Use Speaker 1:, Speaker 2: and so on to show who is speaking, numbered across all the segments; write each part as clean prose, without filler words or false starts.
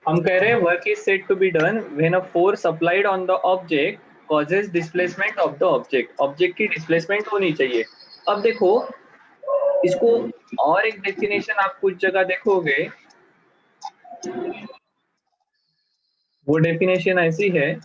Speaker 1: हम कह रहे हैं work is said to be done when a force applied on the object causes displacement of the object. Object की displacement होनी चाहिए। अब देखो इसको और एक डेफिनेशन आप कुछ जगह देखोगे, वो डेफिनेशन ऐसी है,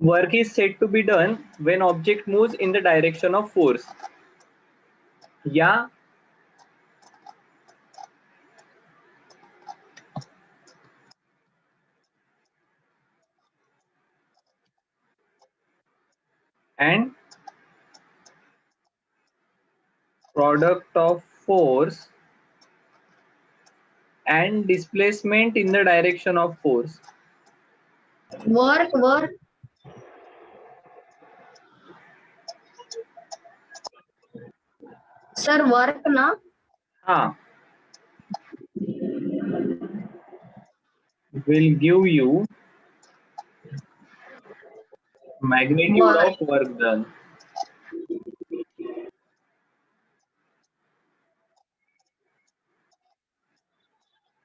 Speaker 1: work is said to be done when object moves in the direction of force, या end product of force and displacement in the direction of force.
Speaker 2: Work sir work ना।
Speaker 1: हाँ, will give you magnitude of work done.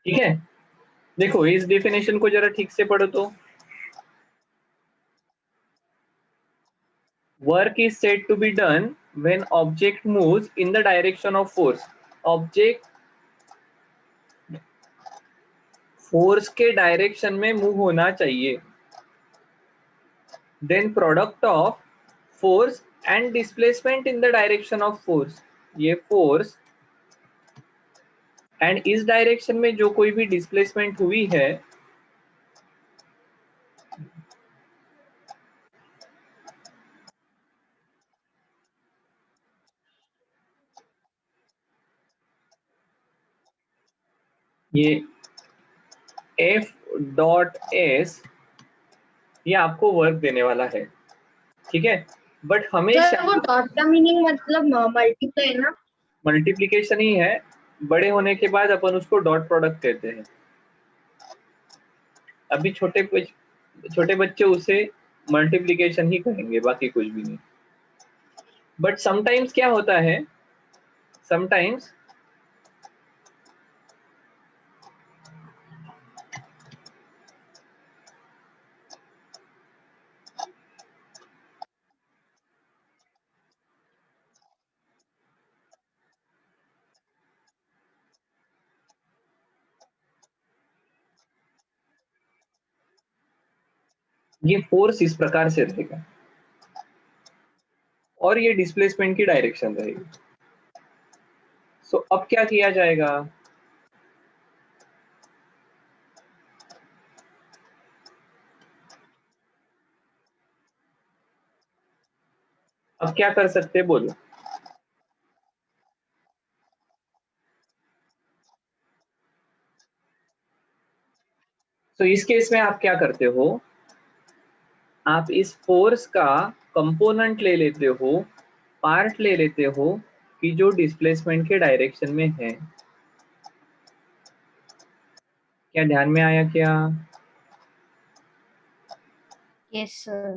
Speaker 1: ठीक है, देखो इस definition को जरा ठीक से पढ़ो तो। Work is said to be done when object moves in the direction of force. Object force के डायरेक्शन में मूव होना चाहिए। Then product of force and displacement in the direction of force. ये फोर्स एंड इस direction में जो कोई भी डिस्प्लेसमेंट हुई है, ये एफ डॉट एस ये आपको वर्क देने वाला है। ठीक है, बट हमेशा
Speaker 2: वो डॉट का मीनिंग मतलब मल्टीप्लाई ना,
Speaker 1: मल्टीप्लीकेशन ही है। बड़े होने के बाद अपन उसको डॉट प्रोडक्ट कहते हैं। अभी छोटे बच्चे उसे मल्टीप्लीकेशन ही कहेंगे, बाकी कुछ भी नहीं। बट समटाइम्स क्या होता है, समटाइम्स ये फोर्स इस प्रकार से रहेगा और ये डिस्प्लेसमेंट की डायरेक्शन रहेगी। सो अब क्या किया जाएगा, अब क्या कर सकते हैं बोलो। तो इस केस में आप क्या करते हो, आप इस फोर्स का कंपोनेंट ले लेते हो, पार्ट ले लेते हो कि जो डिस्प्लेसमेंट के डायरेक्शन में है। क्या ध्यान में आया क्या?
Speaker 2: Yes sir.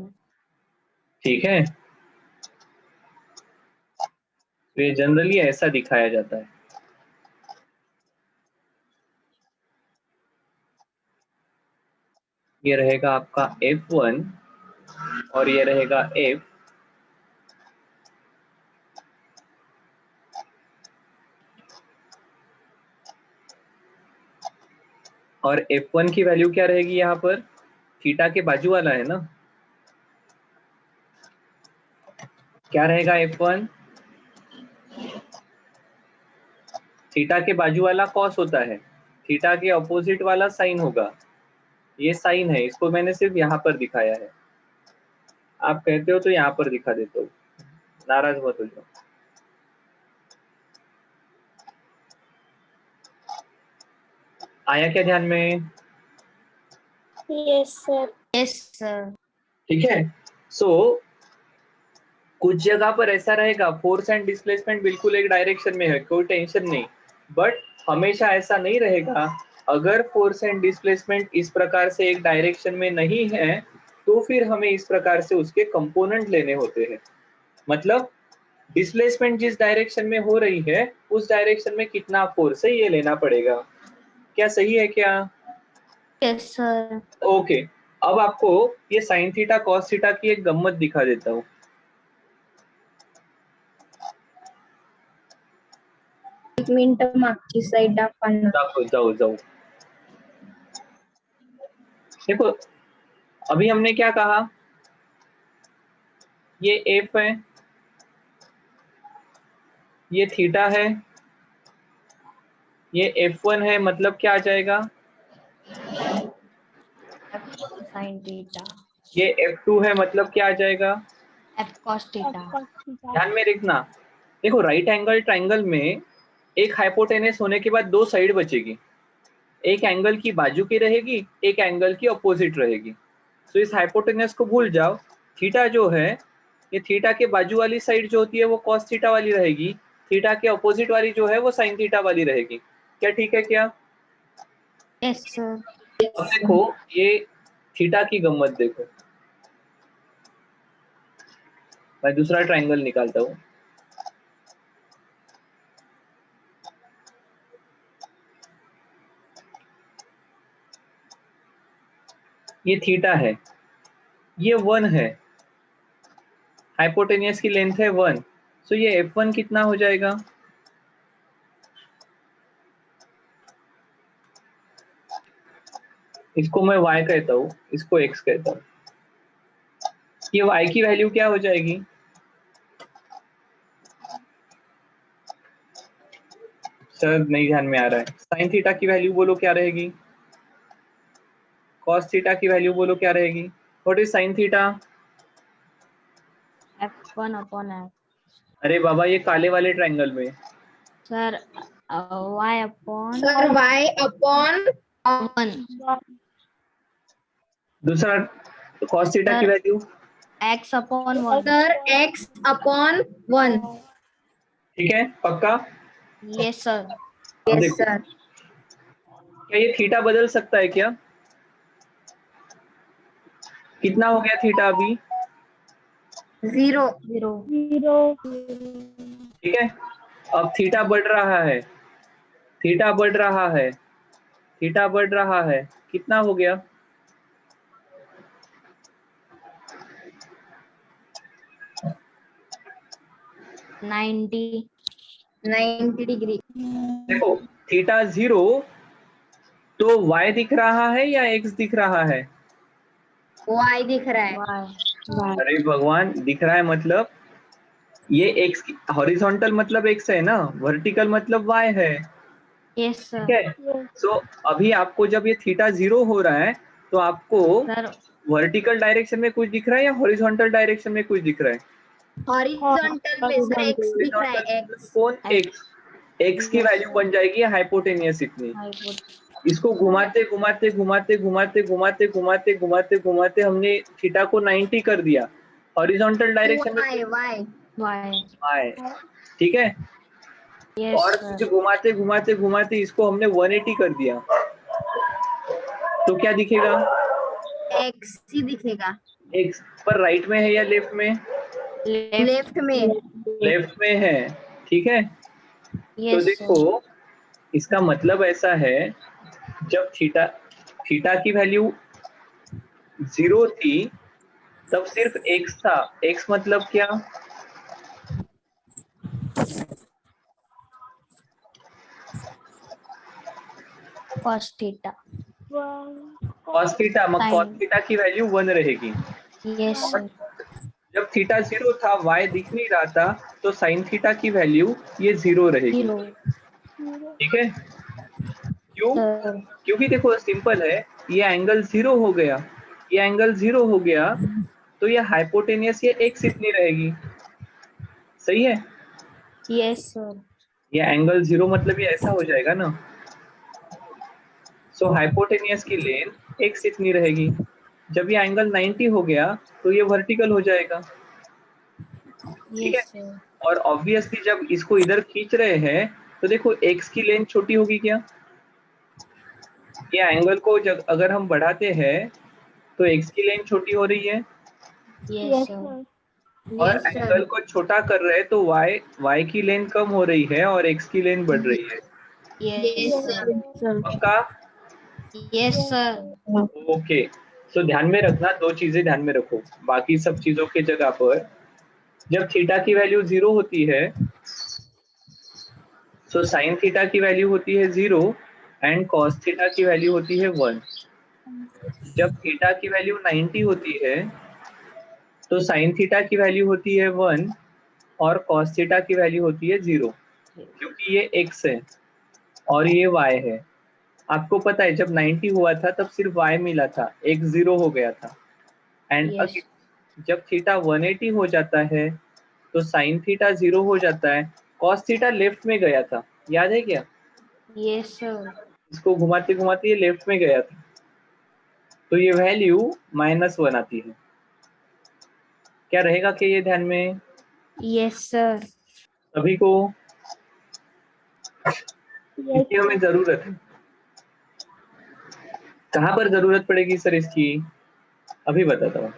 Speaker 1: ठीक है, तो ये जनरली ऐसा दिखाया जाता है। ये रहेगा आपका F1 और ये रहेगा F, और F1 की वैल्यू क्या रहेगी यहाँ पर, थीटा के बाजू वाला है ना, क्या रहेगा F1? थीटा के बाजू वाला कॉस होता है, थीटा के अपोजिट वाला साइन होगा। ये साइन है, इसको मैंने सिर्फ यहाँ पर दिखाया है। आप कहते हो तो यहाँ पर दिखा देता हूँ, नाराज मत हो जाओ। आया क्या ध्यान में?
Speaker 2: Yes sir. Yes sir.
Speaker 1: ठीक है। सो कुछ जगह पर ऐसा रहेगा, फोर्स एंड डिस्प्लेसमेंट बिल्कुल एक डायरेक्शन में है, कोई टेंशन नहीं। बट हमेशा ऐसा नहीं रहेगा। अगर फोर्स एंड डिस्प्लेसमेंट इस प्रकार से एक डायरेक्शन में नहीं है, तो फिर हमें इस प्रकार से उसके कंपोनेंट लेने होते हैं। मतलब डिस्प्लेसमेंट जिस डायरेक्शन में हो रही है, उस डायरेक्शन में कितना फोर्स है ये लेना पड़ेगा। क्या सही है क्या?
Speaker 2: Yes sir.
Speaker 1: ओके। अब आपको ये साइन थीटा कॉस थीटा की एक गम्मत दिखा देता हूँ।
Speaker 2: एक मिनिट मागची साइड दाखवणार.
Speaker 1: जाओ जाओ। देखो अभी हमने क्या कहा, ये एफ है, ये थीटा है, ये F1 है, मतलब क्या आ जाएगा?
Speaker 2: Sine theta.
Speaker 1: ये F2 है, मतलब क्या आ जाएगा?
Speaker 2: F cos theta.
Speaker 1: ध्यान में रखना। देखो राइट एंगल ट्राइंगल में एक हाइपोटेनस होने के बाद दो साइड बचेगी, एक एंगल की बाजू की रहेगी, एक एंगल की अपोजिट रहेगी। तो इस हाइपोटेनस को भूल जाओ। थीटा जो है, ये थीटा के बाजू वाली साइड जो होती है वो कॉस थीटा वाली रहेगी, थीटा के अपोजिट वाली जो है वो साइन थीटा वाली रहेगी। क्या ठीक है क्या?
Speaker 2: Yes sir.
Speaker 1: अब देखो ये थीटा की गम्मत देखो, मैं दूसरा ट्राइंगल निकालता हूँ। ये थीटा है, ये 1 है, हाइपोटेनियस की लेंथ है 1। सो ये F1 कितना हो जाएगा? इसको मैं y कहता हूँ, इसको x कहता हूँ। ये y की वैल्यू क्या हो जाएगी? सर नहीं ध्यान में आ रहा है। साइन थीटा की वैल्यू बोलो क्या रहेगी? कॉस थीटा की वैल्यू बोलो क्या रहेगी? What is sine theta?
Speaker 2: F1 upon F.
Speaker 1: अरे बाबा ये काले वाले ट्राइंगल में
Speaker 2: sir y upon. Sir y upon 1.
Speaker 1: दूसरा कॉस थीटा की value
Speaker 2: x upon 1. Sir x upon 1.
Speaker 1: ठीक है पक्का?
Speaker 2: Yes sir.
Speaker 1: अब देखो क्या ये थीटा बदल सकता है क्या? कितना हो गया थीटा अभी?
Speaker 2: 0. 0.
Speaker 1: ठीक है। अब थीटा बढ़ रहा है, थीटा बढ़ रहा है, थीटा बढ़ रहा है, कितना हो गया?
Speaker 2: Ninety degree.
Speaker 1: देखो थीटा 0 तो y दिख रहा है या x दिख रहा है?
Speaker 2: y दिख रहा है.
Speaker 1: अरे भगवान दिख रहा है मतलब ये x हॉरिजॉन्टल मतलब x है ना, वर्टिकल मतलब y है।
Speaker 2: यस
Speaker 1: ठीक
Speaker 2: सर.
Speaker 1: है। सो अभी आपको जब ये थीटा 0 हो रहा है तो आपको
Speaker 2: सर
Speaker 1: वर्टिकल डायरेक्शन में कुछ दिख रहा है या हॉरिजॉन्टल डायरेक्शन में कुछ दिख रहा है?
Speaker 2: हॉरिजॉन्टल में सर x दिख रहा है. x.
Speaker 1: कौन x की वैल्यू बन जाएगी हाइपोटेनियस इतनी। इसको घुमाते घुमाते घुमाते घुमाते घुमाते घुमाते घुमाते घुमाते हमने थीटा को 90 कर दिया, हॉरिजॉन्टल डायरेक्शन में y। ठीक है।
Speaker 2: यस
Speaker 1: और
Speaker 2: सर.
Speaker 1: फिर घुमाते घुमाते घुमाते इसको हमने 180 कर दिया, तो क्या दिखेगा?
Speaker 2: x ही दिखेगा.
Speaker 1: x पर राइट में है या लेफ्ट में?
Speaker 2: लेफ्ट में.
Speaker 1: लेफ्ट में है। ठीक है। तो
Speaker 2: यस
Speaker 1: देखो
Speaker 2: सर.
Speaker 1: इसका मतलब ऐसा है, जब थीटा थीटा की वैल्यू 0 थी तब सिर्फ x था। x मतलब क्या?
Speaker 2: cos theta.
Speaker 1: cos थीटा, मग cos थीटा की वैल्यू 1 रहेगी।
Speaker 2: Yes sir.
Speaker 1: जब थीटा 0 था, y दिख नहीं रहा था, तो साइन थीटा की वैल्यू ये 0 रहेगी।
Speaker 2: जीरो।
Speaker 1: ठीक है, क्यों?
Speaker 2: सर
Speaker 1: क्योंकि देखो सिंपल है, ये एंगल 0 हो गया, ये एंगल 0 हो गया, तो ये हाइपोटेनियस ये एक्स इतनी रहेगी। सही है,
Speaker 2: यस सर।
Speaker 1: ये एंगल 0 मतलब ये ऐसा हो जाएगा ना। सो हाइपोटेनियस की लेन एक्स इतनी रहेगी। जब ये एंगल 90 हो गया तो ये वर्टिकल हो जाएगा। ठीक है,
Speaker 2: यस सर।
Speaker 1: और ऑब्वियसली जब इसको इधर खींच रहे हैं तो देखो एक्स की लेंथ छोटी होगी क्या? ये एंगल को जब अगर हम बढ़ाते हैं तो एक्स की लेंथ छोटी हो रही है,
Speaker 2: यस सर।
Speaker 1: और
Speaker 2: यस
Speaker 1: एंगल
Speaker 2: सर।
Speaker 1: को छोटा कर रहे हैं तो y की लेंथ कम हो रही है और x की लेंथ बढ़ रही है।
Speaker 2: Yes sir.
Speaker 1: पक्का?
Speaker 2: Yes sir.
Speaker 1: ओके, सो ध्यान में रखना, दो चीजें ध्यान में रखो बाकी सब चीजों की जगह पर। जब थीटा की वैल्यू 0 होती है तो साइन थीटा की वैल्यू होती है 0 एंड कॉस थीटा की वैल्यू होती है 1। जब थीटा की वैल्यू 90 होती है तो साइन थीटा की वैल्यू होती है 1 और कॉस थीटा की वैल्यू होती है 0, क्योंकि ये x है और ये y है। आपको पता है जब 90 हुआ था तब सिर्फ y मिला था, x 0 हो गया था। And
Speaker 2: yes.
Speaker 1: जब थीटा 180 हो जाता है तो साइन थीटा 0 हो जाता है, कॉस थीटा लेफ्ट में गया था, याद है क्या?
Speaker 2: Yes sir.
Speaker 1: इसको घुमाते घुमाते ये लेफ्ट में गया था, तो ये वैल्यू -1 आती है। क्या रहेगा कि ये ध्यान में
Speaker 2: यस सर।
Speaker 1: सभी को? इसकी हमें जरूरत है। कहाँ पर जरूरत पड़ेगी सर इसकी? अभी बताता हूँ।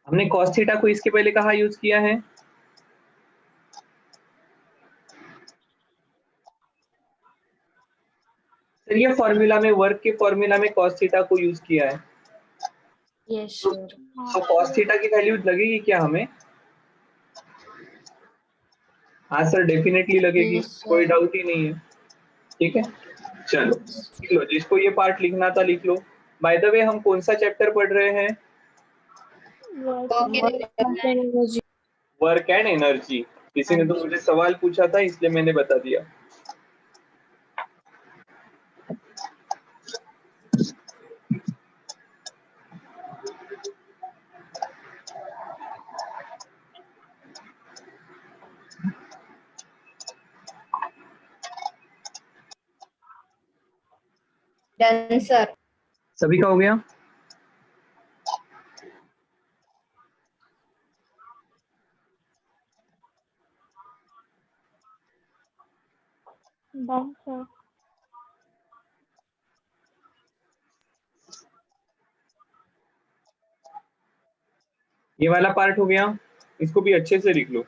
Speaker 1: हमने कॉस थीटा को इसके पहले कहाँ यूज किया है? सर ये फॉर्मूला में, वर्क के फॉर्मूला में कॉस थीटा को यूज किया है।
Speaker 2: यस
Speaker 1: तो,
Speaker 2: सर।
Speaker 1: तो कॉस थीटा की वैल्यू लगेगी क्या हमें? हाँ सर, डेफिनेटली लगेगी,
Speaker 2: यस
Speaker 1: कोई
Speaker 2: सर।
Speaker 1: डाउट ही नहीं है। ठीक है, चलो लिख लो, जिसको ये पार्ट लिखना था लिख लो। बाय द वे हम कौन सा चैप्टर पढ़ रहे हैं? Work and energy. किसी ने तो मुझे सवाल पूछा था इसलिए मैंने बता दिया।
Speaker 2: Done sir.
Speaker 1: सभी का हो गया?
Speaker 3: Done sir.
Speaker 1: ये वाला पार्ट हो गया, इसको भी अच्छे से लिख लो।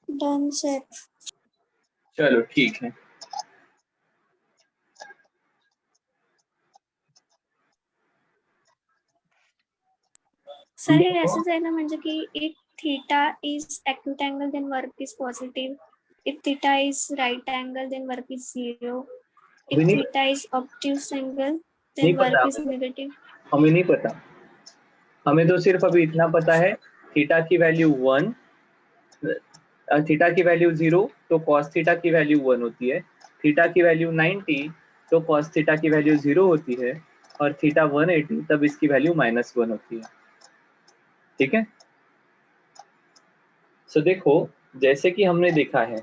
Speaker 3: Done sir.
Speaker 1: चलो ठीक है।
Speaker 3: सर हे असंच आहे ना, म्हणजे की if theta is acute angle then work is positive, if theta is right angle then work is 0, if
Speaker 1: अभी नहीं,
Speaker 3: theta is obtuse angle
Speaker 1: नहीं
Speaker 3: then
Speaker 1: पता
Speaker 3: work is
Speaker 1: हमें,
Speaker 3: negative.
Speaker 1: हमें नहीं पता, हमें तो सिर्फ अभी इतना पता है थीटा की वैल्यू 1, थीटा की वैल्यू 0 तो कॉस थीटा की वैल्यू 1 होती है, थीटा की वैल्यू 90 तो कॉस थीटा की वैल्यू 0 होती है, और थीटा 180 तब इसकी वैल्यू -1 होती है। ठीक है, सो देखो जैसे कि हमने देखा है,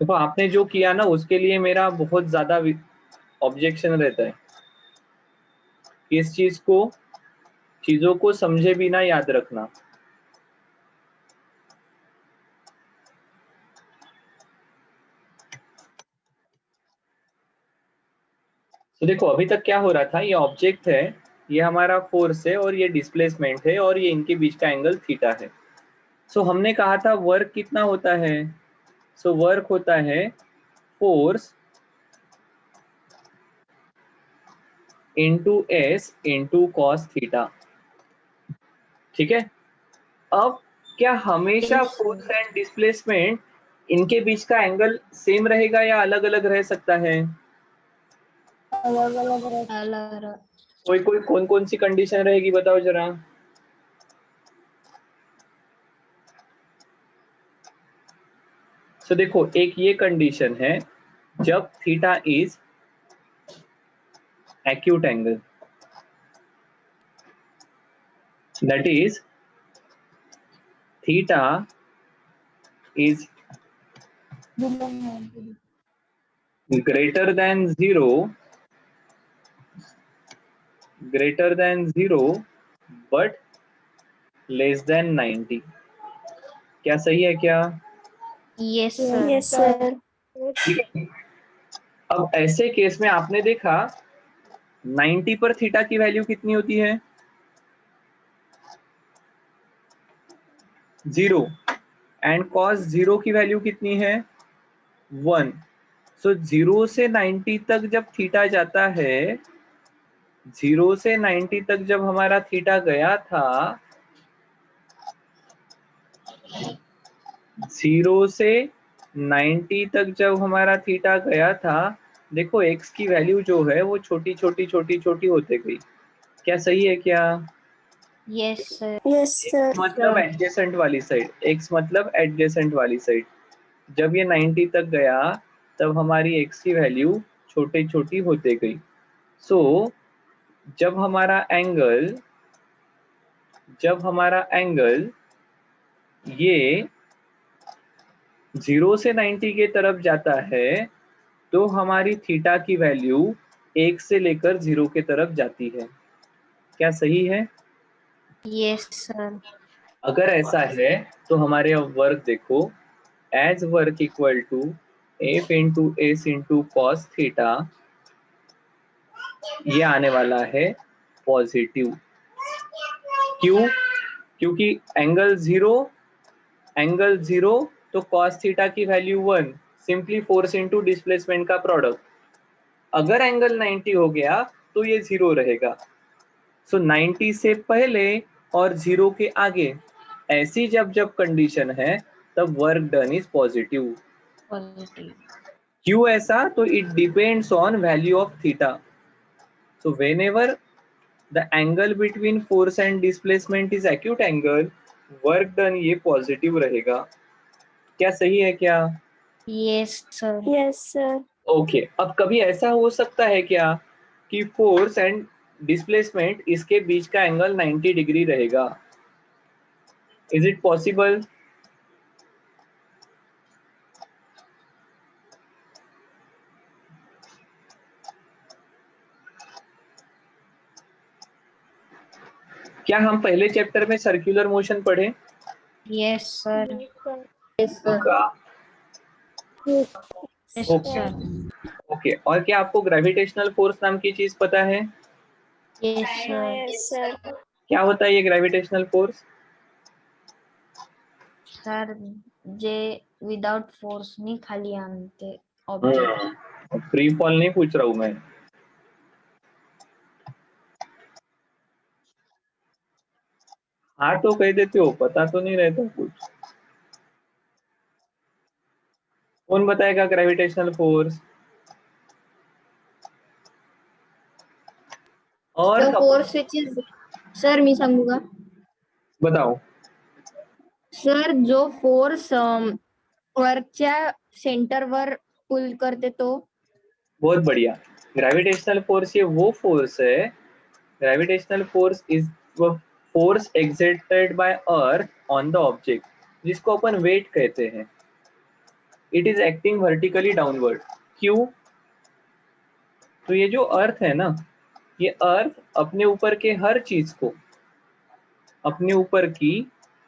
Speaker 1: देखो आपने जो किया ना उसके लिए मेरा बहुत ज्यादा ऑब्जेक्शन रहता है कि इस चीजों को समझे बिना याद रखना। तो देखो अभी तक क्या हो रहा था, ये ऑब्जेक्ट है, ये हमारा फोर्स है और ये डिस्प्लेसमेंट है और ये इनके बीच का एंगल थीटा है। सो हमने कहा था वर्क कितना होता है, सो वर्क होता है force into S into cos theta. ठीक है, अब क्या हमेशा
Speaker 2: Yes,
Speaker 1: फोर्स एंड डिस्प्लेसमेंट इनके बीच का एंगल सेम रहेगा या अलग अलग रह सकता है?
Speaker 2: अलग
Speaker 1: कोई कोई कौन कौन सी कंडीशन रहेगी बताओ जरा। तो देखो एक ये कंडीशन है जब theta is acute angle, that is theta is greater than 0, but less than 90। क्या सही है क्या?
Speaker 2: Yes, sir.
Speaker 3: Yes, sir.
Speaker 1: ठीक है, अब ऐसे केस में आपने देखा 90 पर थीटा की वैल्यू कितनी होती है? 0, एंड cos 0 की वैल्यू कितनी है? 1। सो 0 से 90 तक जब थीटा जाता है, 0 से 90 तक जब हमारा थीटा गया था, 0 से 90 तक जब हमारा थीटा गया था, देखो x की वैल्यू जो है वो छोटी छोटी छोटी छोटी होते गई। क्या सही है क्या?
Speaker 2: Yes, sir.
Speaker 3: Yes, sir.
Speaker 1: x मतलब एडजेसेंट वाली साइड, x मतलब एडजेसेंट वाली साइड, जब ये 90 तक गया तब हमारी x की वैल्यू छोटी छोटी होते गई। सो जब हमारा एंगल ये 0 से 90 के तरफ जाता है तो हमारी थीटा की वैल्यू 1 से लेकर 0 के तरफ जाती है। क्या सही है?
Speaker 2: Yes, sir.
Speaker 1: अगर ऐसा है तो हमारे अब वर्क देखो, as work equal to F into S into cos theta, ये आने वाला है पॉजिटिव। क्यों? क्योंकि एंगल जीरो तो कॉस थीटा की value 1, simply force into displacement का प्रोडक्ट। अगर एंगल 90 हो गया तो ये 0 रहेगा। सो 90 से पहले और 0 के आगे ऐसी जब जब कंडीशन है तब work done is positive.
Speaker 2: Positive.
Speaker 1: क्यों ऐसा? तो it depends on value of theta. So whenever the angle between force and displacement is acute angle, work done ये पॉजिटिव रहेगा। क्या सही है क्या?
Speaker 2: Yes, sir.
Speaker 3: Yes, sir.
Speaker 1: Okay, अब कभी ऐसा हो सकता है क्या कि फोर्स एंड डिस्प्लेसमेंट इसके बीच का एंगल 90 डिग्री रहेगा? Is it possible? क्या हम पहले चैप्टर में सर्कुलर मोशन पढ़े?
Speaker 2: Yes, sir.
Speaker 3: Yes, sir.
Speaker 2: Yes,
Speaker 1: okay,
Speaker 2: sir.
Speaker 1: Okay, और क्या आपको ग्रेविटेशनल फोर्स नाम की चीज पता है?
Speaker 2: Yes, sir.
Speaker 3: Yes, sir.
Speaker 1: क्या होता है ये ग्रेविटेशनल फोर्स?
Speaker 2: सर जे विदाउट फोर्स नहीं खाली आणते ऑब्जेक्ट।
Speaker 1: फ्री फॉल नहीं पूछ रहा हूं मैं। हाँ तो कह देते हो, पता तो नहीं रहता कुछ। कौन बताएगा ग्रेविटेशनल फोर्स? और
Speaker 2: The force which is sir मी सांगू का
Speaker 1: बताओ.
Speaker 2: सर जो फोर्स वर्कच्या सेंटरवर पुल करते तो
Speaker 1: बहुत बढ़िया. ग्रेविटेशनल फोर्स ये वो फोर्स है. Gravitational force is force exerted by earth on the object, जिसको अपन वेट कहते हैं. It is acting vertically downward. क्यों? तो ये जो अर्थ है ना, ये अर्थ अपने ऊपर के हर चीज को, अपने ऊपर की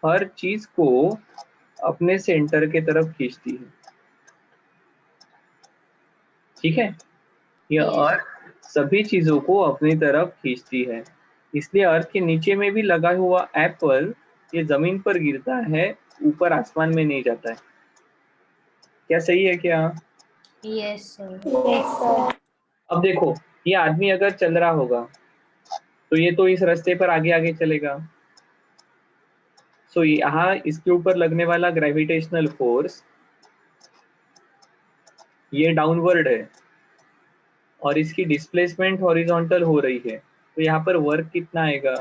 Speaker 1: हर चीज को अपने सेंटर के तरफ खींचती है. ठीक है. ये अर्थ सभी चीजों को अपनी तरफ खींचती है. इसलिए अर्थ के नीचे में भी लगा हुआ एप्पल ये जमीन पर गिरता है, ऊपर आसमान में नहीं जाता है. क्या सही है क्या?
Speaker 2: यस सर
Speaker 1: अब देखो, ये आदमी अगर चल रहा होगा तो ये तो इस रास्ते पर आगे आगे चलेगा. सो यहाँ इसके ऊपर लगने वाला ग्रेविटेशनल फोर्स ये डाउनवर्ड है और इसकी डिस्प्लेसमेंट हॉरिजॉन्टल हो रही है. तो यहाँ पर वर्क कितना आएगा?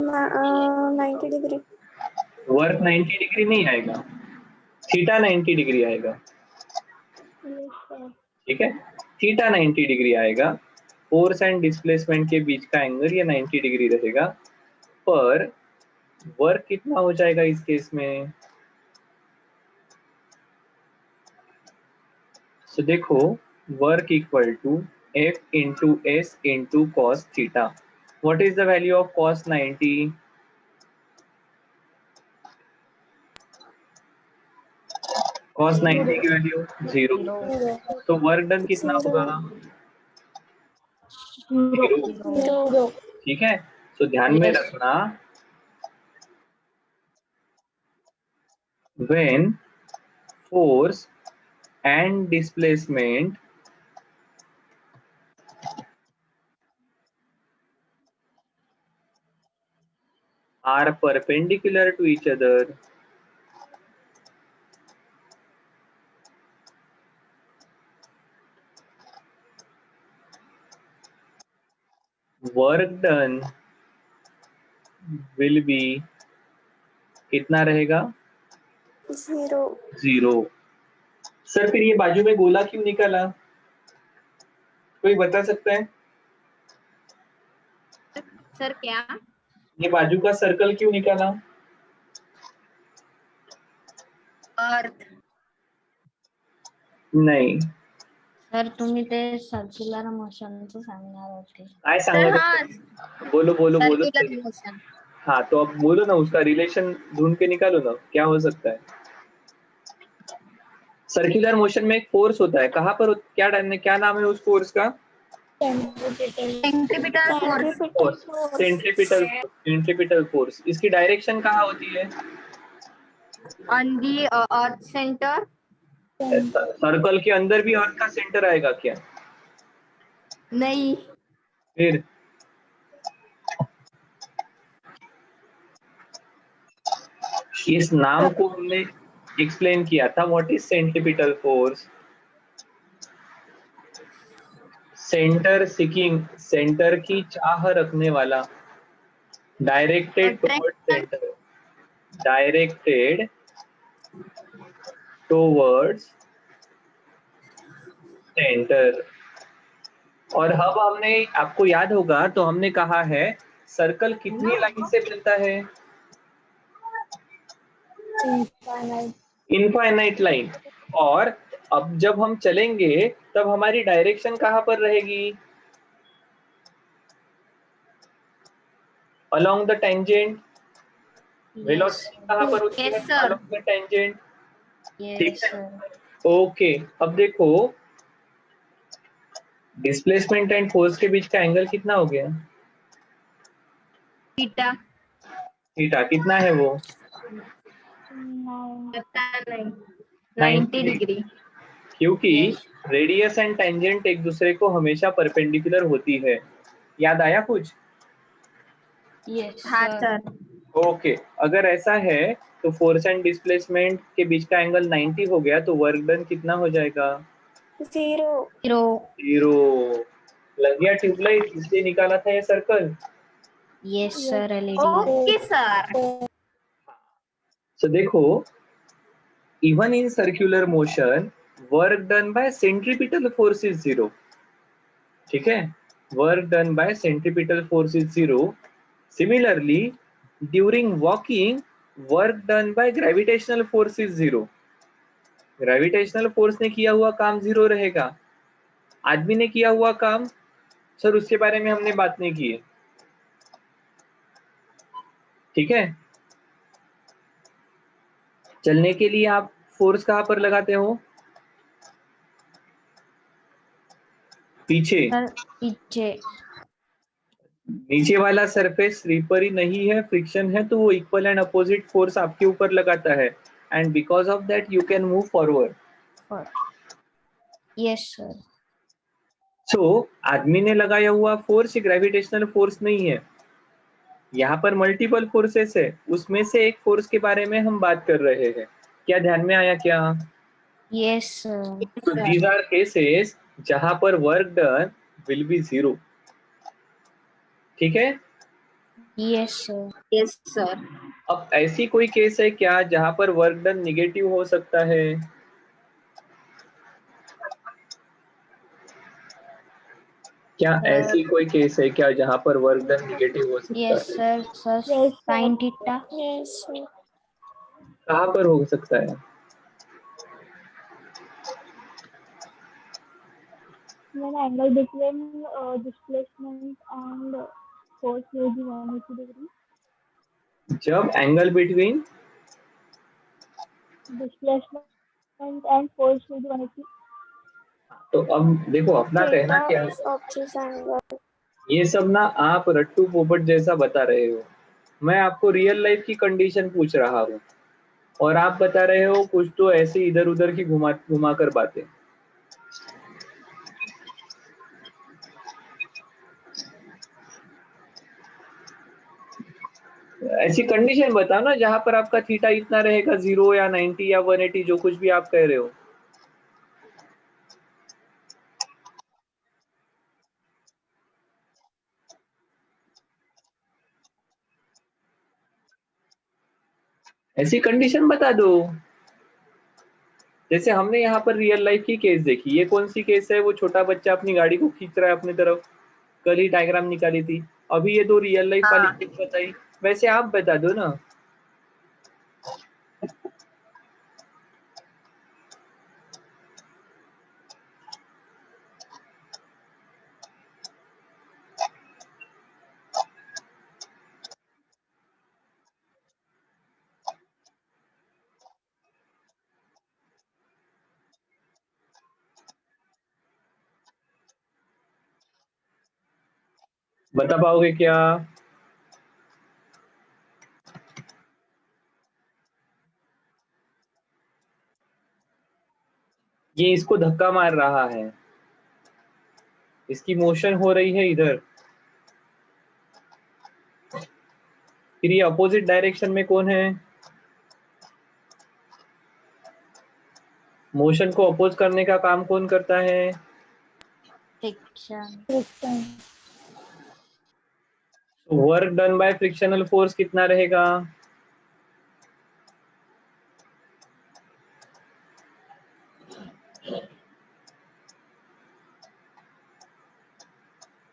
Speaker 3: 90 डिग्री.
Speaker 1: वर्क 90 डिग्री नहीं आएगा, थीटा 90 डिग्री आएगा. ठीक है, थीटा 90 डिग्री आएगा. फोर्स एंड डिस्प्लेसमेंट के बीच का एंगल ये 90 डिग्री रहेगा. पर वर्क कितना हो जाएगा इस केस में? तो देखो, work equal to F into S into cos theta. What is the value of cos 90? cos 90 की वैल्यू 0. तो वर्क डन कितना होगा? 0. ठीक है. तो ध्यान में रखना, when force and displacement are perpendicular to each other, work done will be कितना रहेगा? 0. सर फिर ये बाजू में गोला क्यों निकाला? कोई बता सकता है?
Speaker 2: सर क्या
Speaker 1: ये बाजू का सर्कल क्यों निकाला?
Speaker 2: अर्थ
Speaker 1: नाही.
Speaker 4: सर तुम्ही ते सर्क्युलर मोशनचं सांगणार होते.
Speaker 1: काय
Speaker 2: सर
Speaker 1: सांगत
Speaker 2: हाँ
Speaker 1: होते? बोलो बोलो बोलो.
Speaker 2: सर्कुलर मोशन
Speaker 1: हाँ, तो अब बोलो ना, उसका रिलेशन ढूंढ के निकालो ना, क्या हो सकता है? सर्कुलर मोशन में एक फोर्स होता है. कहाँ पर क्या नाम है उस फोर्स का?
Speaker 2: Centripetal force
Speaker 1: centripetal force. इसकी डायरेक्शन कहाँ होती है?
Speaker 2: On the earth centre
Speaker 1: circle के अंदर भी अर्थ का सेंटर आएगा क्या?
Speaker 2: नहीं
Speaker 1: फिर इस नाम को हमने एक्सप्लेन किया था. What is centripetal force? Centre seeking, centre की चाह रखने वाला. Directed towards centre, directed towards centre. और अब हमने, आपको याद होगा तो हमने कहा है सर्कल कितनी लाइन से बनता है? Infinite line. और अब जब हम चलेंगे तब हमारी डायरेक्शन कहाँ पर रहेगी? Along the tangent. वेलोसिटी कहाँ पर होती है?
Speaker 2: Yes, sir.
Speaker 1: Along the tangent. ठीक
Speaker 4: Yes,
Speaker 1: है.
Speaker 4: sir.
Speaker 1: ओके. अब देखो, डिस्प्लेसमेंट एंड फोर्स के बीच का एंगल कितना हो गया?
Speaker 2: थीटा
Speaker 1: थीटा कितना है वो?
Speaker 2: पता नहीं 90 डिग्री
Speaker 1: क्योंकि रेडियस एंड टेंजेंट एक दूसरे को हमेशा परपेंडिकुलर होती है. याद आया कुछ?
Speaker 4: Yes,
Speaker 2: हाँ
Speaker 4: sir.
Speaker 2: Sir
Speaker 1: okay. अगर ऐसा है तो फोर्स एंड डिस्प्लेसमेंट के बीच का एंगल 90 हो गया, तो वर्क डन कितना हो जाएगा?
Speaker 3: 0.
Speaker 4: 0.
Speaker 1: 0। लग गया ट्यूबलाइट, इसलिए निकाला था ये circle.
Speaker 4: Yes, sir. LED.
Speaker 2: Okay, sir.
Speaker 1: सो देखो, even in circular motion work done by centripetal force is 0, ठीक है, work done by centripetal force is 0. Similarly during walking work done by gravitational force is 0. Gravitational force ने किया हुआ काम 0 रहेगा। आदमी ने किया हुआ काम सर उसके बारे में हमने बात नहीं की है, ठीक है। चलने के लिए आप फोर्स कहां पर लगाते हो? पीछे।
Speaker 4: Sir, पीछे.
Speaker 1: नीचे वाला सरफेस स्लीपरी नहीं है, फ्रिक्शन है, तो वो इक्वल एंड अपोजिट फोर्स आपके ऊपर लगाता है, and because of that you can move forward.
Speaker 4: For. Yes, sir.
Speaker 1: सो आदमी ने लगाया हुआ फोर्स ग्रेविटेशनल फोर्स नहीं है, यहाँ पर मल्टीपल फोर्सेस है, उसमें से एक फोर्स के बारे में हम बात कर रहे हैं। क्या ध्यान में आया क्या?
Speaker 4: Yes, sir.
Speaker 1: So these are cases जहां पर वर्क डन विल बी 0, ठीक है।
Speaker 4: Yes, sir.
Speaker 2: Yes, sir.
Speaker 1: अब ऐसी कोई केस है क्या जहां पर वर्क डन निगेटिव हो सकता है? क्या ऐसी कोई केस है क्या जहां पर वर्क डन निगेटिव हो सकता
Speaker 4: Yes,
Speaker 1: है?
Speaker 4: sir. Sir,
Speaker 2: Yes, sir.
Speaker 4: sin theta.
Speaker 3: Yes, sir.
Speaker 1: कहां पर हो सकता है?
Speaker 2: When angle between displacement and force will be 180 degree.
Speaker 1: जब angle between
Speaker 2: Displacement and force will be 180.
Speaker 1: तो अब देखो अपना कहना
Speaker 3: Theta
Speaker 1: क्या है,
Speaker 3: is obtuse angle.
Speaker 1: ये सब ना आप रट्टू पोपट जैसा बता रहे हो। मैं आपको रियल लाइफ की कंडीशन पूछ रहा हूँ और आप बता रहे हो कुछ तो ऐसे इधर उधर की घुमा घुमा कर बातें। ऐसी कंडीशन बताओ ना जहां पर आपका थीटा इतना रहेगा, 0 या 90 या 180, जो कुछ भी आप कह रहे हो। ऐसी कंडीशन बता दो। जैसे हमने यहाँ पर रियल लाइफ की केस देखी, ये कौन सी केस है? वो छोटा बच्चा अपनी गाड़ी को खींच रहा है अपनी तरफ, कल ही डायग्राम निकाली थी। अभी ये दो रियल लाइफ वाली केस बताई, वैसे आप बता दो ना। बता पाओगे क्या? ये इसको धक्का मार रहा है, इसकी मोशन हो रही है इधर, फिर ये अपोजिट डायरेक्शन में कौन है? मोशन को अपोज करने का काम कौन करता है?
Speaker 4: Friction.
Speaker 1: Work done by frictional force कितना रहेगा?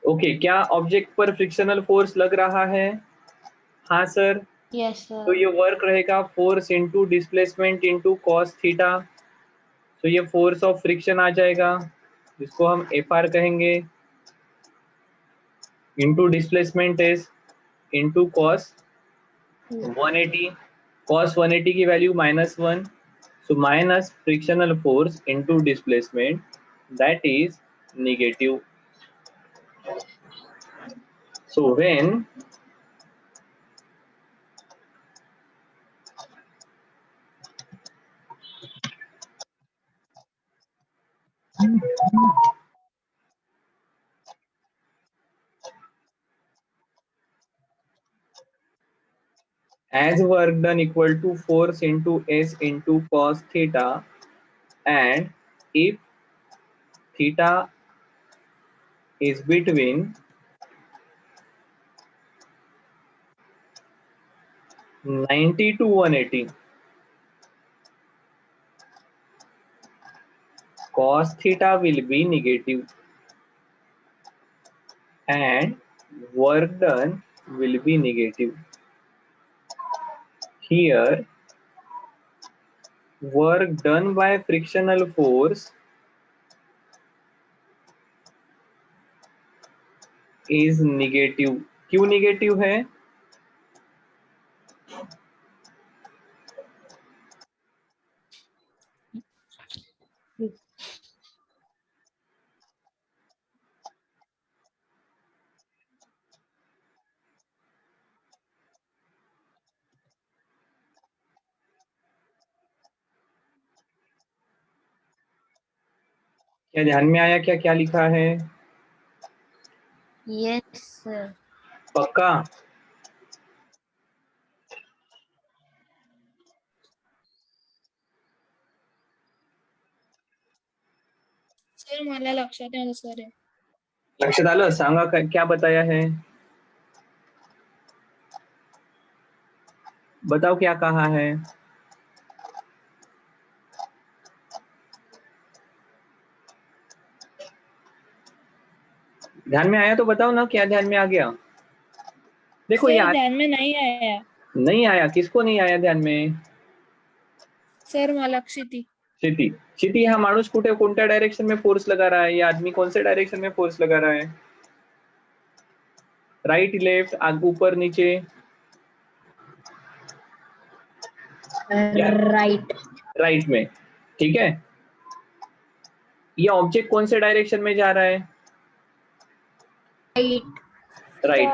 Speaker 1: ओके, क्या ऑब्जेक्ट पर फ्रिक्शनल फोर्स लग रहा है? हाँ सर।
Speaker 4: Yes,
Speaker 1: तो
Speaker 4: sir.
Speaker 1: ये वर्क रहेगा force into displacement into cos theta. तो ये फोर्स ऑफ फ्रिक्शन आ जाएगा, जिसको हम एफ आर कहेंगे, into displacement is into cos 180। Cos 180 की value -1, so minus frictional force into displacement, that is negative. So when as work done equal to force into S into cos theta, and if theta is between 90 to 180, cos theta will be negative and work done will be negative. Here, work done by frictional force is negative. क्यों negative है? क्या ध्यान में आया क्या क्या लिखा है?
Speaker 4: Yes sir.
Speaker 1: पक्का?
Speaker 3: सर मला लक्षात आलं सर.
Speaker 1: लक्षात आलं? सांगा क्या बताया है? बताओ क्या कहा है? ध्यान में आया तो बताओ ना, क्या ध्यान में आ गया? देखो यार,
Speaker 3: ध्यान में नहीं आया.
Speaker 1: नहीं आया, किसको नहीं आया ध्यान में?
Speaker 3: सर मला क्षिती.
Speaker 1: क्षिती हा माणूस कुठे कोणत्या डायरेक्शन में फोर्स लगा रहा है? ये आदमी कौन से डायरेक्शन में फोर्स लगा रहा है? राइट लेफ्ट, ऊपर नीचे? राइट में. ठीक है, ये ऑब्जेक्ट कौन से डायरेक्शन में जा रहा है? राइट.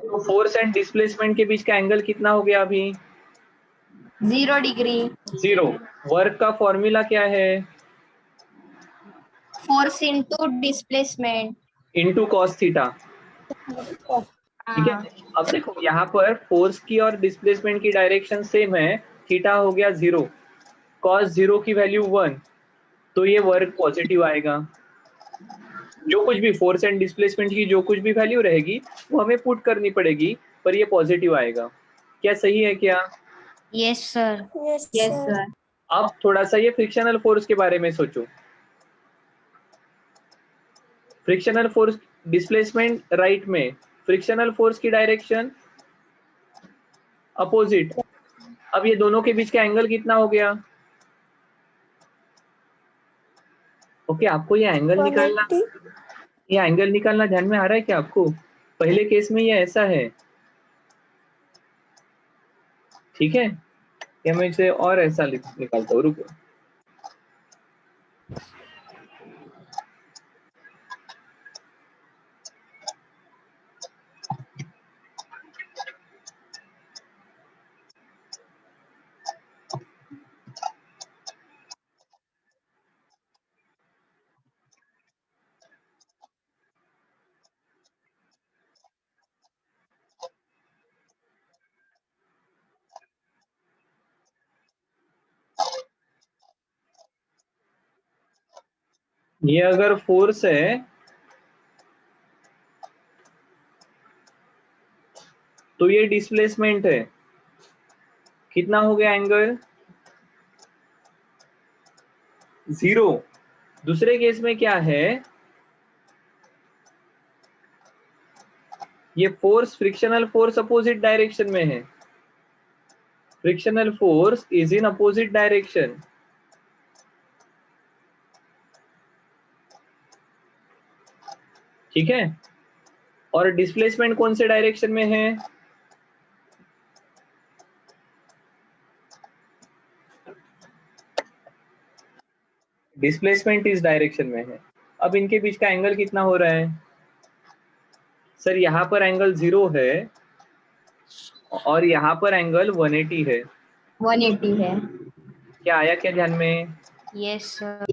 Speaker 1: तो फोर्स एंड डिस्प्लेसमेंट के बीच का एंगल कितना हो गया अभी?
Speaker 4: 0 डिग्री.
Speaker 1: 0. वर्क का फॉर्मूला क्या है?
Speaker 4: Force into displacement
Speaker 1: into cos theta. ठीक है. अब देखो यहाँ पर फोर्स की और डिस्प्लेसमेंट की डायरेक्शन सेम है. थीटा हो गया 0, कॉस 0 की वैल्यू 1, तो ये वर्क पॉजिटिव आएगा. जो कुछ भी फोर्स एंड डिस्प्लेसमेंट की जो कुछ भी वैल्यू रहेगी वो हमें पुट करनी पड़ेगी, पर ये पॉजिटिव आएगा. क्या सही है क्या?
Speaker 4: Yes sir.
Speaker 3: Yes sir.
Speaker 1: अब थोड़ा सा ये फ्रिक्शनल फोर्स के बारे में सोचो. फ्रिक्शनल फोर्स, डिस्प्लेसमेंट राइट में, फ्रिक्शनल फोर्स की डायरेक्शन अपोजिट. अब ये दोनों के बीच का एंगल कितना हो गया? ओके, आपको ये एंगल निकालना, ये एंगल निकालना ध्यान में आ रहा है क्या आपको? पहले केस में ये ऐसा है. ठीक है, या मैं इसे और ऐसा निकालता हूँ, रुको. ये अगर फोर्स है तो ये डिस्प्लेसमेंट है. कितना हो गया एंगल? 0. दूसरे केस में क्या है? ये force, frictional force opposite direction में है. Frictional force is in opposite direction. ठीक है, और डिस्प्लेसमेंट कौन से डायरेक्शन में है? डिस्प्लेसमेंट इस डायरेक्शन में है. अब इनके बीच का एंगल कितना हो रहा है? सर यहाँ पर एंगल 0 है और यहाँ पर एंगल 180 है.
Speaker 4: 180 है.
Speaker 1: क्या आया क्या ध्यान में?
Speaker 4: Yes sir.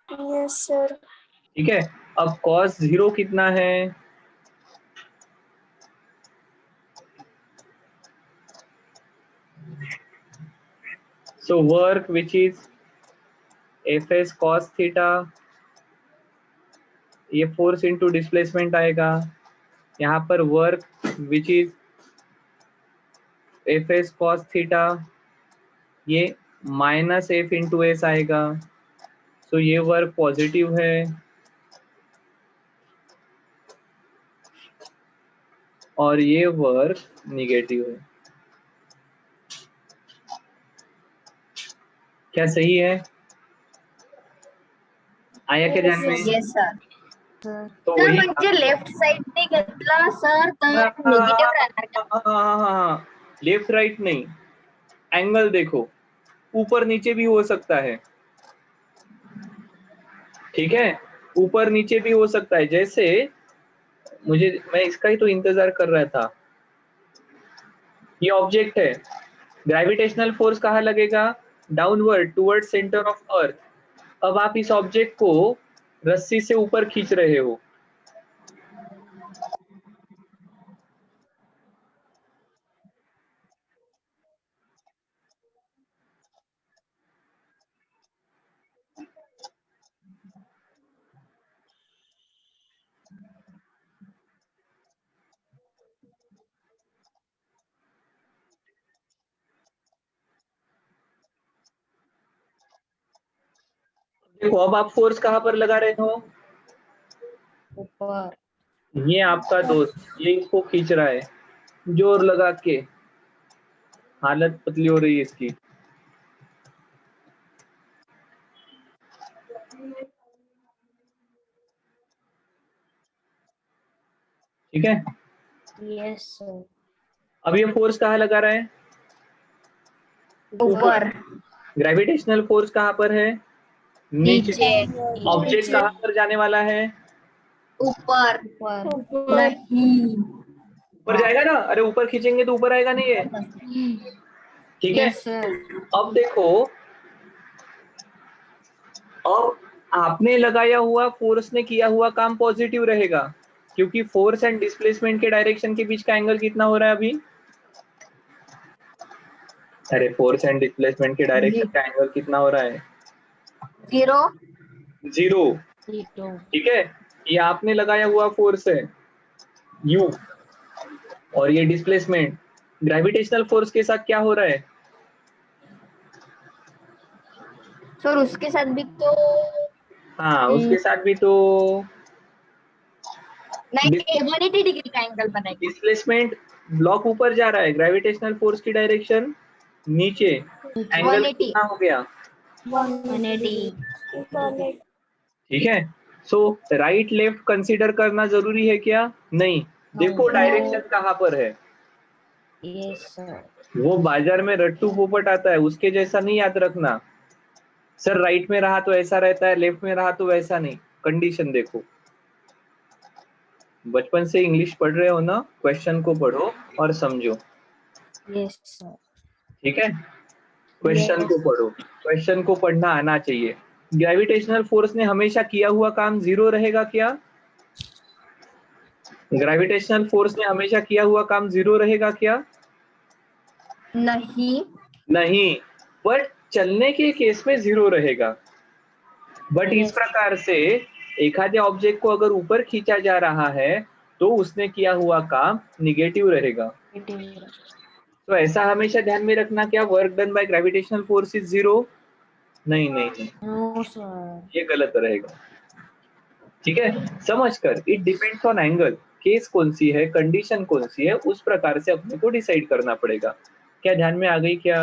Speaker 3: Yes sir.
Speaker 1: ठीक है, अब cos 0 कितना है? So work which is Fs cos theta, ये फोर्स इंटू डिस्प्लेसमेंट आएगा। यहाँ पर work which is Fs cos theta, ये माइनस एफ इंटू एस आएगा। सो ये वर्क पॉजिटिव है और ये वर्क निगेटिव है। क्या सही है? आया क्या ध्यान में?
Speaker 5: Yes sir.
Speaker 1: तो
Speaker 5: सर
Speaker 1: वही
Speaker 5: म्हणजे लेफ्ट साइडने घेतला सर तर निगेटिव्ह राहणार का?
Speaker 1: लेफ्ट राइट नहीं, एंगल देखो, ऊपर नीचे भी हो सकता है, ठीक है, ऊपर नीचे भी हो सकता है। जैसे मैं इसका ही तो इंतजार कर रहा था। ये ऑब्जेक्ट है, ग्रेविटेशनल फोर्स कहाँ लगेगा? Downward toward centre of earth. अब आप इस ऑब्जेक्ट को रस्सी से ऊपर खींच रहे हो, देखो अब आप फोर्स कहाँ पर लगा रहे हो?
Speaker 4: ऊपर.
Speaker 1: ये आपका दोस्त, ये इसको खींच रहा है, जोर लगा के, हालत पतली हो रही है इसकी। ठीक है,
Speaker 4: Yes sir.
Speaker 1: अब ये फोर्स कहाँ लगा रहा है?
Speaker 5: ऊपर.
Speaker 1: ग्रेविटेशनल फोर्स कहाँ पर है? नीचे।
Speaker 5: नीचे.
Speaker 1: ऑब्जेक्ट कहाँ पर जाने वाला है?
Speaker 5: ऊपर.
Speaker 4: ऊपर.
Speaker 5: नहीं.
Speaker 1: ऊपर जाएगा ना? अरे ऊपर खींचेंगे तो ऊपर आएगा नहीं ये, ठीक है।
Speaker 4: Yes sir.
Speaker 1: अब देखो, अब आपने लगाया हुआ फोर्स ने किया हुआ काम पॉजिटिव रहेगा, क्योंकि फोर्स एंड डिस्प्लेसमेंट के डायरेक्शन के बीच का एंगल कितना हो रहा है अभी? अरे फोर्स एंड डिस्प्लेसमेंट के डायरेक्शन का एंगल कितना हो रहा है?
Speaker 5: 0.
Speaker 1: 0,
Speaker 4: Zero.
Speaker 1: ठीक है। ये आपने लगाया हुआ फोर्स है U, और ये डिस्प्लेसमेंट। ग्रेविटेशनल फोर्स के साथ क्या हो रहा है?
Speaker 5: सर उसके साथ भी तो
Speaker 1: हाँ, उसके साथ भी तो
Speaker 5: नहीं 180 डिग्री का एंगल बनाएगा.
Speaker 1: डिस्प्लेसमेंट ब्लॉक ऊपर जा रहा है, ग्रेविटेशनल फोर्स की डायरेक्शन नीचे, एंगल
Speaker 5: 180.
Speaker 1: कितना हो गया?
Speaker 4: 180.
Speaker 1: ठीक है। सो राइट लेफ्ट कंसीडर करना जरूरी है क्या? नहीं। देखो डायरेक्शन कहाँ पर है?
Speaker 4: Yes sir.
Speaker 1: वो बाजार में रट्टू पोपट आता है, उसके जैसा नहीं याद रखना। सर राइट में रहा तो ऐसा रहता है, लेफ्ट में रहा तो वैसा नहीं। कंडीशन देखो, बचपन से इंग्लिश पढ़ रहे हो ना, क्वेश्चन को पढ़ो और समझो,
Speaker 4: Yes sir.
Speaker 1: ठीक है। Question
Speaker 4: Yes.
Speaker 1: को पढ़ो, क्वेश्चन को पढ़ना आना चाहिए। ग्रेविटेशनल फोर्स ने हमेशा किया हुआ काम 0 रहेगा क्या? ग्रेविटेशनल फोर्स ने हमेशा किया हुआ काम 0 रहेगा क्या?
Speaker 5: नहीं.
Speaker 1: नहीं, बट चलने के केस में 0 रहेगा। बट इस
Speaker 4: Yes.
Speaker 1: प्रकार से एखादे ऑब्जेक्ट को अगर ऊपर खींचा जा रहा है तो उसने किया हुआ काम निगेटिव रहेगा।
Speaker 4: Negative.
Speaker 1: तो ऐसा हमेशा ध्यान में रखना, क्या work done by gravitational force is 0? नहीं नहीं नहीं,
Speaker 4: No sir.
Speaker 1: ये गलत रहेगा, ठीक है। समझकर, it depends on angle, case कौन सी है, कंडीशन कौन सी है, उस प्रकार से अपने को डिसाइड करना पड़ेगा। क्या ध्यान में आ गई क्या?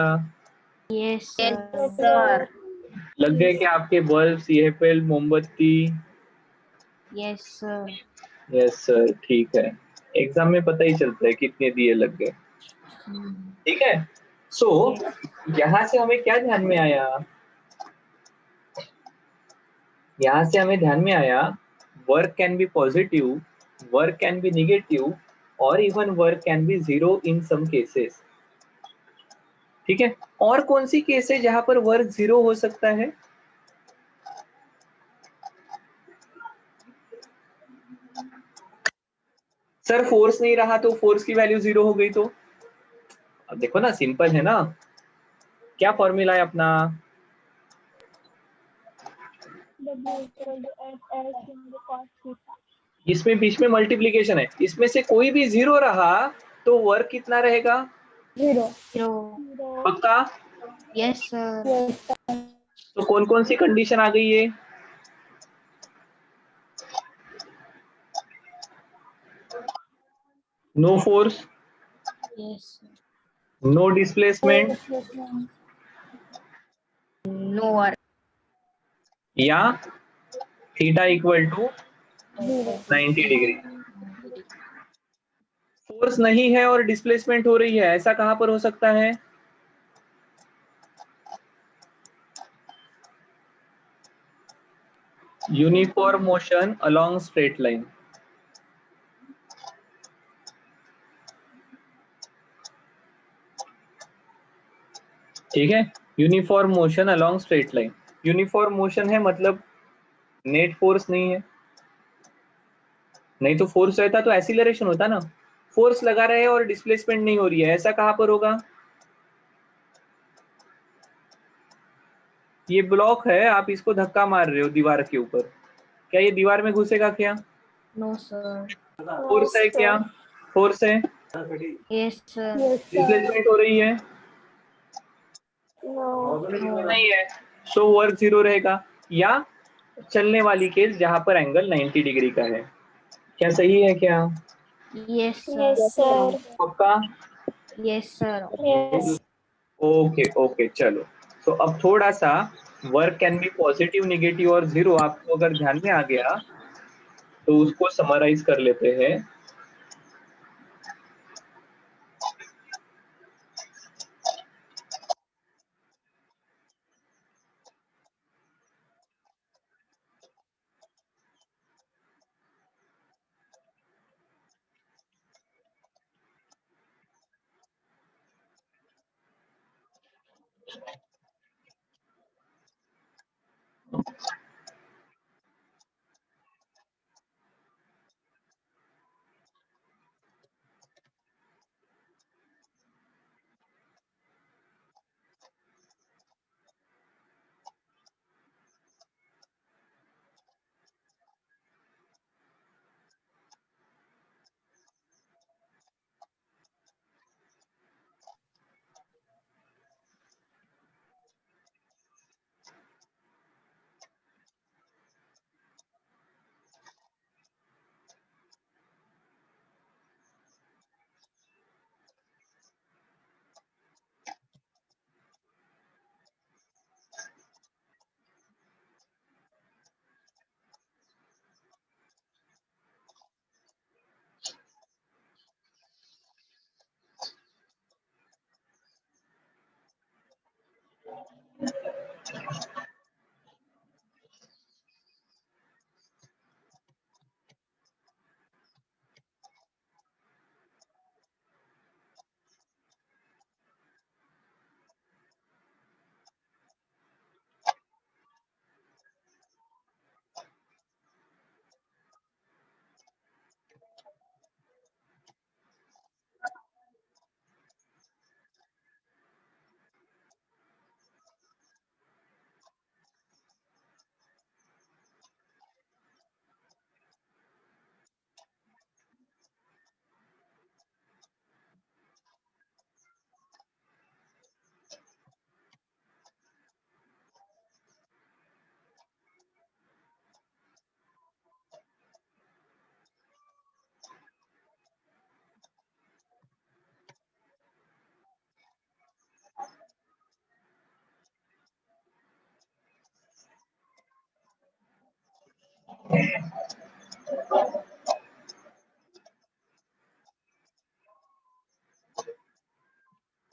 Speaker 4: Yes sir.
Speaker 5: सर.
Speaker 1: लग गए क्या आपके बल्ब, CFL, मोमबत्ती?
Speaker 4: Yes sir.
Speaker 1: यस सर, ठीक है। एग्जाम में पता ही चलता है कितने दिए लग गए, ठीक है। सो यहाँ से हमें क्या ध्यान में आया? यहाँ से हमें ध्यान में आया, work can be positive, work can be negative, और even work can be 0 in some cases, ठीक है। और कौन सी केस है जहां पर वर्क 0 हो सकता है? सर फोर्स नहीं रहा तो फोर्स की वैल्यू 0 हो गई तो? अब देखो ना, सिंपल है ना, क्या फॉर्मूला है अपना?
Speaker 2: W equal to FS into cos theta.
Speaker 1: इसमें बीच में मल्टीप्लीकेशन है, इसमें से कोई भी जीरो रहा तो वर्क कितना रहेगा?
Speaker 2: 0.
Speaker 4: zero.
Speaker 2: 0.
Speaker 1: पक्का?
Speaker 4: Yes, sir.
Speaker 2: Yes.
Speaker 1: तो कौन कौन सी कंडीशन आ गई है? No force,
Speaker 4: Yes, sir.
Speaker 1: No displacement
Speaker 2: Displacement.
Speaker 4: No work.
Speaker 1: या theta equal to
Speaker 2: 0.
Speaker 1: 90 degree. Force नहीं है और डिस्प्लेसमेंट हो रही है, ऐसा कहां पर हो सकता है? Uniform motion along straight line. ठीक है, uniform motion along straight line. Uniform motion है मतलब नेट फोर्स नहीं है, नहीं तो फोर्स रहता तो एक्सीलरेशन होता ना। फोर्स लगा रहे हैं और डिस्प्लेसमेंट नहीं हो रही है, ऐसा कहां पर होगा? ये ब्लॉक है, आप इसको धक्का मार रहे हो दीवार के ऊपर, क्या ये दीवार में घुसेगा क्या?
Speaker 4: No, sir.
Speaker 1: फोर्स है क्या? फोर्स है,
Speaker 4: Yes, sir.
Speaker 2: Yes, sir.
Speaker 1: Displacement हो रही है?
Speaker 2: No.
Speaker 1: नहीं है, सो वर्क जीरो रहेगा। या चलने वाली केस जहां पर एंगल 90 डिग्री का है, क्या सही है क्या?
Speaker 4: Yes, sir.
Speaker 2: Yes, sir.
Speaker 1: पक्का?
Speaker 4: Yes, sir.
Speaker 2: Yes.
Speaker 1: Okay okay, चलो। तो अब थोड़ा सा work can be positive, negative और जीरो आपको अगर ध्यान में आ गया तो उसको समराइज कर लेते हैं।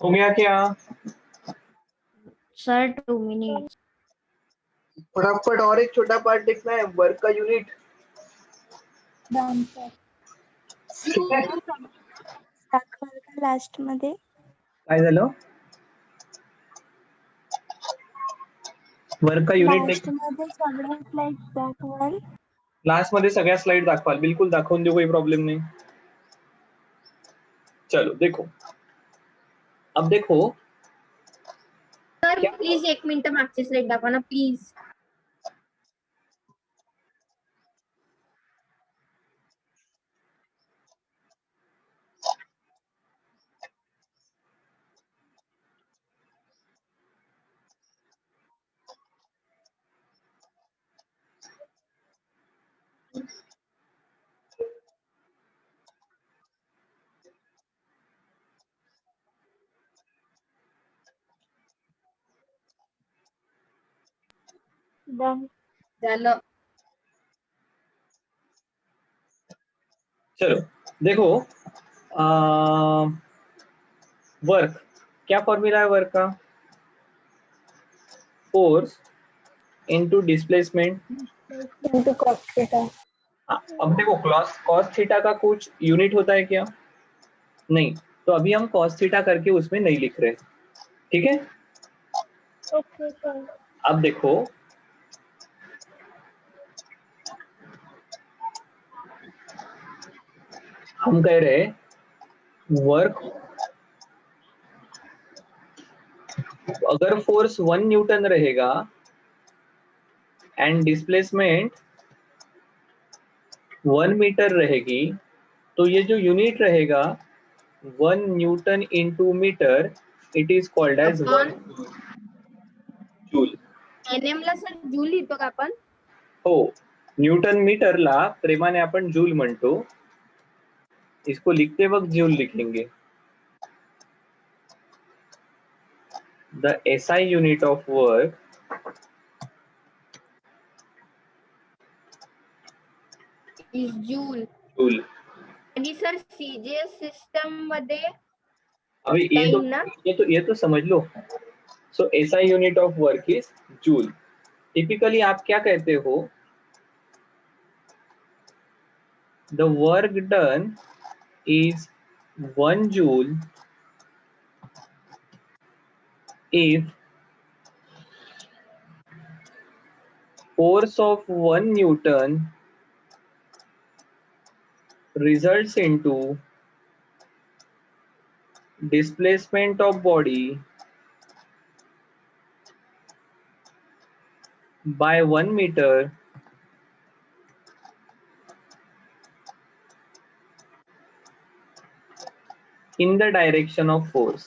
Speaker 1: हो गया क्या?
Speaker 4: Sir, 2 minutes.
Speaker 1: फटाफट और एक छोटा पार्ट देखना है, वर्क का यूनिट।
Speaker 2: Done, sir.
Speaker 1: ठीक है,
Speaker 2: दाखवाल का लास्ट मध्ये?
Speaker 1: काय झालं? वर्क का युनिट
Speaker 2: लास्ट
Speaker 1: देख,
Speaker 2: मध्ये सगळ्या स्लाइड्स दाखवाल.
Speaker 1: लास्ट मध्ये सगळ्या स्लाइड दाखवाल, बिल्कुल दाखवून देऊ, कोई प्रॉब्लम नहीं। चलो देखो, अब देखो
Speaker 5: प्लीज 1 मिनिट मागची स्लाइड दाखवा ना प्लीज.
Speaker 2: Done.
Speaker 5: झालं.
Speaker 1: चलो देखो, वर्क, क्या फॉर्मूला है वर्क का? Force into displacement.
Speaker 2: Into cos theta.
Speaker 1: अब देखो कॉस थीटा का कुछ यूनिट होता है क्या? नहीं, तो अभी हम कॉस थीटा करके उसमें नहीं लिख रहे. ठीक है,
Speaker 2: Okay, sir.
Speaker 1: अब देखो हम कह रहे वर्क, अगर फोर्स 1 न्यूटन रहेगा एंड डिस्प्लेसमेंट 1 मीटर रहेगी, तो ये जो यूनिट रहेगा 1 newton into meter, it is called as 1 joule.
Speaker 5: NM ला सर जूल लिहितो का आपण?
Speaker 1: हो, न्यूटन मीटरला प्रेमाने आपण जूल म्हणतो. इसको लिखते वक्त जूल लिखेंगे. The SI unit of work
Speaker 5: is joule.
Speaker 1: Joule.
Speaker 5: आणि सर CGS सिस्टम मध्ये
Speaker 1: अभी
Speaker 5: टाइम ना.
Speaker 1: ये तो समझ लो. सो SI unit of work is joule. Typically आप क्या कहते हो? The work done is 1 joule if force of 1 newton results into displacement of body by 1 meter in the direction of force.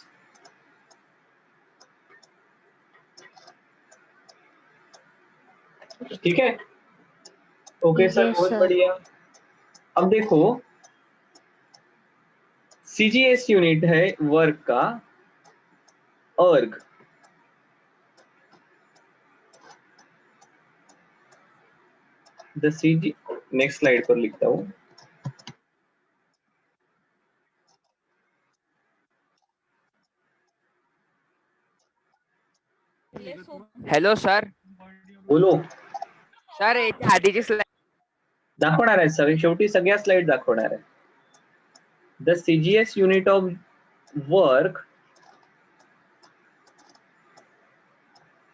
Speaker 1: ठीक है, ओके सर,
Speaker 4: Yes,
Speaker 1: बहुत
Speaker 4: sir.
Speaker 1: बढ़िया. अब देखो CGS यूनिट है वर्क का अर्ग. द CG, नेक्स्ट स्लाइड पर लिखता हूं.
Speaker 6: Hello sir.
Speaker 1: बोलो.
Speaker 6: सर याच्या आधीची स्लाइड
Speaker 1: दाखवणार आहे सर, शेवटी सगळ्या स्लाइड दाखवणार आहे. The CGS unit of work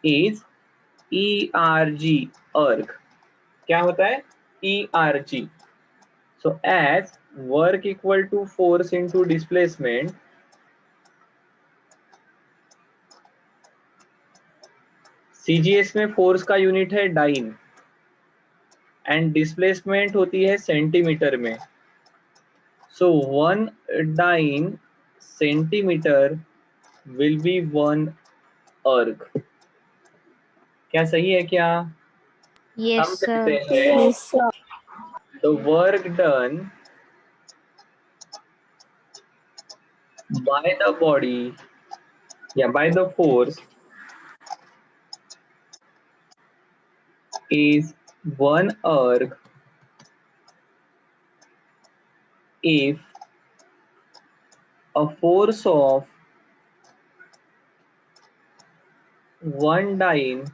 Speaker 1: is ERG, अर्ग. क्या होता है? ERG. So as work equal to force into displacement, CGS में फोर्स का यूनिट है डाइन एंड डिस्प्लेसमेंट होती है सेंटीमीटर में. सो 1 डाइन सेंटीमीटर विल बी 1 अर्ग. क्या सही है क्या?
Speaker 4: Yes,
Speaker 1: हम
Speaker 4: sir.
Speaker 1: कहते हैं
Speaker 2: Yes, sir.
Speaker 1: the work done by the body, by the force is 1 erg if a force of 1 dyne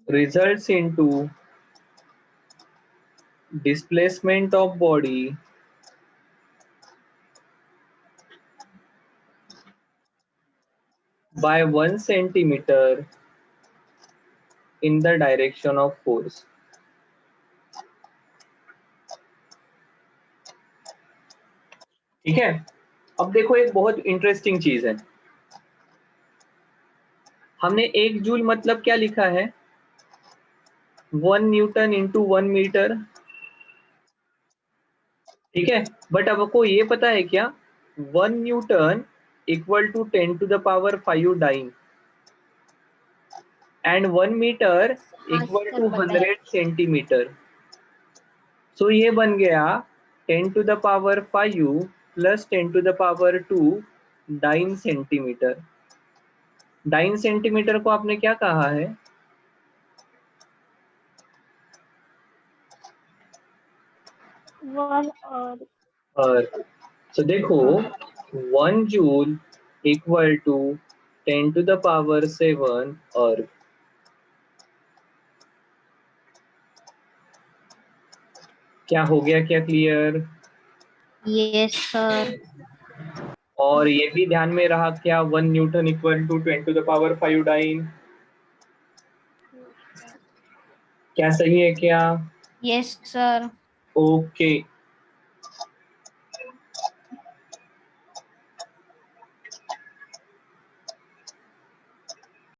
Speaker 1: results into displacement of body by 1 centimeter in the direction of force. ठीक है, अब देखो एक बहुत interesting चीज है. हमने 1 joule मतलब क्या लिखा है, 1 न्यूटन इंटू 1 मीटर, ठीक है। बट अब आपको ये पता है क्या, 1 newton equal to 10 to the power 5 dyne and 1 meter equal
Speaker 4: sir
Speaker 1: to
Speaker 4: पता है।
Speaker 1: 100 सेंटीमीटर। सो ये बन गया 10 to the power 5 plus 10 to the power 2 dyne centimeter. Dyne centimeter को आपने क्या कहा है,
Speaker 2: 1
Speaker 1: और so देखो 1 joule equal to 10 to the power 7 और क्या हो गया, क्या क्लियर?
Speaker 4: Yes sir.
Speaker 1: और ये भी ध्यान में रहा क्या, 1 newton equal to 10 to the power 5 dyne, क्या सही है क्या?
Speaker 4: Yes sir.
Speaker 1: ओके